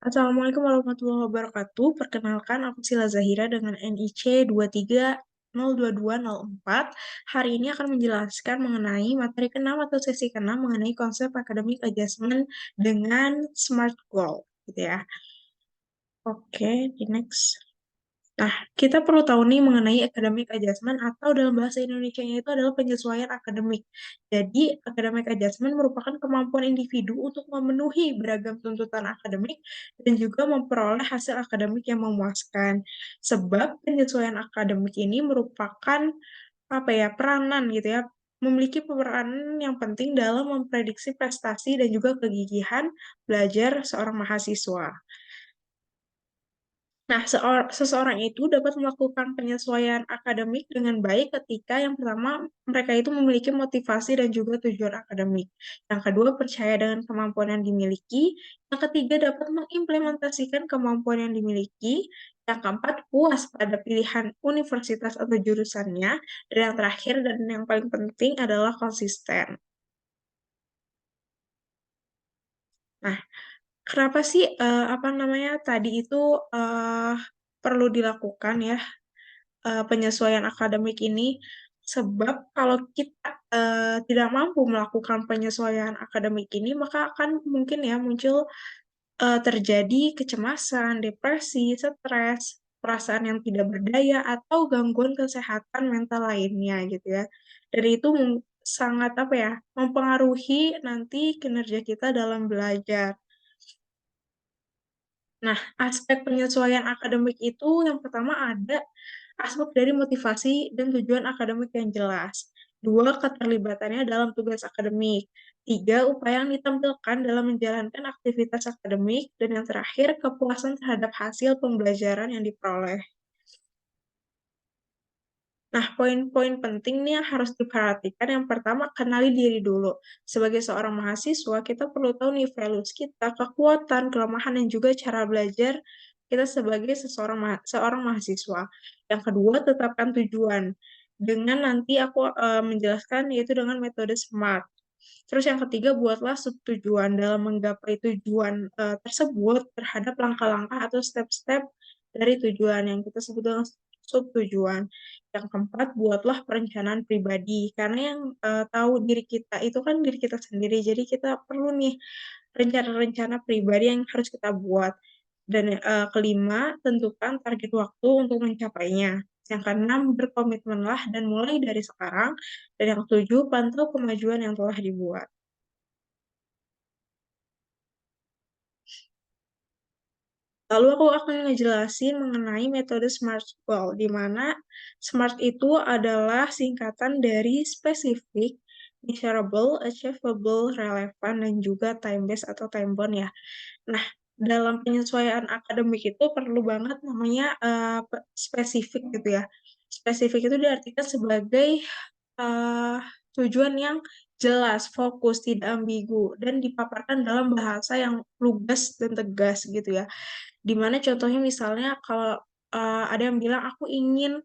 Assalamualaikum warahmatullahi wabarakatuh. Perkenalkan, aku Sila Zahira dengan NIC 2302204. Hari ini akan menjelaskan mengenai materi ke-6 atau sesi ke-6 mengenai konsep academic adjustment dengan SMART goal, gitu ya. Oke, di next. Nah, kita perlu tahu nih mengenai academic adjustment atau dalam bahasa Indonesianya itu adalah penyesuaian akademik. Jadi, academic adjustment merupakan kemampuan individu untuk memenuhi beragam tuntutan akademik dan juga memperoleh hasil akademik yang memuaskan. Sebab penyesuaian akademik ini merupakan peranan gitu ya, memiliki peranan yang penting dalam memprediksi prestasi dan juga kegigihan belajar seorang mahasiswa. Nah, seseorang itu dapat melakukan penyesuaian akademik dengan baik ketika yang pertama mereka itu memiliki motivasi dan juga tujuan akademik. Yang kedua, percaya dengan kemampuan yang dimiliki. Yang ketiga, dapat mengimplementasikan kemampuan yang dimiliki. Yang keempat, puas pada pilihan universitas atau jurusannya. Dan yang terakhir dan yang paling penting adalah konsisten. Nah, kenapa sih tadi itu eh, perlu dilakukan ya penyesuaian akademik ini? Sebab kalau kita tidak mampu melakukan penyesuaian akademik ini, maka akan mungkin ya muncul terjadi kecemasan, depresi, stres, perasaan yang tidak berdaya atau gangguan kesehatan mental lainnya gitu ya. Dan itu sangat mempengaruhi nanti kinerja kita dalam belajar. Nah, aspek penyesuaian akademik itu yang pertama ada aspek dari motivasi dan tujuan akademik yang jelas. Dua, keterlibatannya dalam tugas akademik. Tiga, upaya yang ditampilkan dalam menjalankan aktivitas akademik. Dan yang terakhir, kepuasan terhadap hasil pembelajaran yang diperoleh. Nah, poin-poin penting nih yang harus diperhatikan. Yang pertama, kenali diri dulu. Sebagai seorang mahasiswa, kita perlu tahu nih values kita, kekuatan, kelemahan, dan juga cara belajar kita sebagai seorang mahasiswa. Yang kedua, tetapkan tujuan. Dengan nanti aku menjelaskan yaitu dengan metode SMART. Terus yang ketiga, buatlah subtujuan dalam menggapai tujuan tersebut terhadap langkah-langkah atau step-step dari tujuan yang kita sebut dengan subtujuan. Yang keempat, buatlah perencanaan pribadi. Karena yang tahu diri kita itu kan diri kita sendiri. Jadi kita perlu nih rencana-rencana pribadi yang harus kita buat. Dan kelima, tentukan target waktu untuk mencapainya. Yang keenam, berkomitmenlah dan mulai dari sekarang. Dan yang ketujuh, pantau kemajuan yang telah dibuat. Lalu aku akan ngejelasin mengenai metode SMART Goal, di mana SMART itu adalah singkatan dari specific, measurable, achievable, relevant, dan juga time-based atau time-bound ya. Nah, dalam penyesuaian akademik itu perlu banget namanya spesifik gitu ya. Spesifik itu diartikan sebagai eh, tujuan yang jelas, fokus, tidak ambigu, dan dipaparkan dalam bahasa yang lugas dan tegas gitu ya. Dimana contohnya misalnya kalau ada yang bilang aku ingin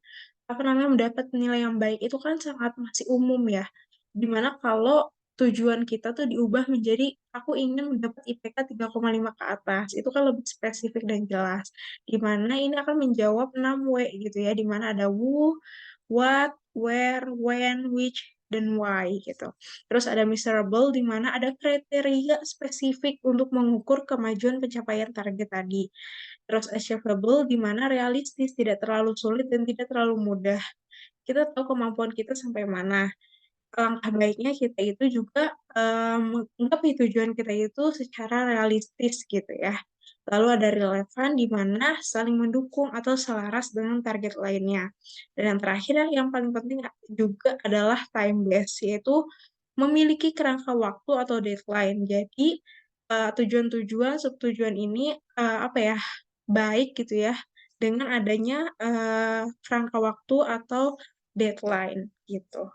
mendapat nilai yang baik itu kan sangat masih umum ya. Dimana kalau tujuan kita tuh diubah menjadi aku ingin mendapat IPK 3,5 ke atas. Itu kan lebih spesifik dan jelas. Dimana ini akan menjawab 6 W gitu ya. Dimana ada who, what, where, when, which, dan why gitu. Terus ada measurable di mana ada kriteria spesifik untuk mengukur kemajuan pencapaian target tadi. Terus achievable di mana realistis, tidak terlalu sulit dan tidak terlalu mudah. Kita tahu kemampuan kita sampai mana. Langkah baiknya kita itu juga menggapai tujuan kita itu secara realistis gitu ya. Lalu ada relevan di mana saling mendukung atau selaras dengan target lainnya. Dan yang terakhir yang paling penting juga adalah time base, yaitu memiliki kerangka waktu atau deadline. Jadi tujuan-tujuan, subtujuan ini baik gitu ya dengan adanya kerangka waktu atau deadline gitu.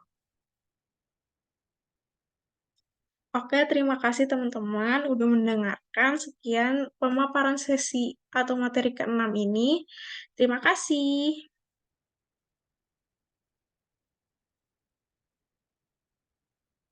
Oke, terima kasih teman-teman udah mendengarkan sekian pemaparan sesi atau materi ke-6 ini. Terima kasih.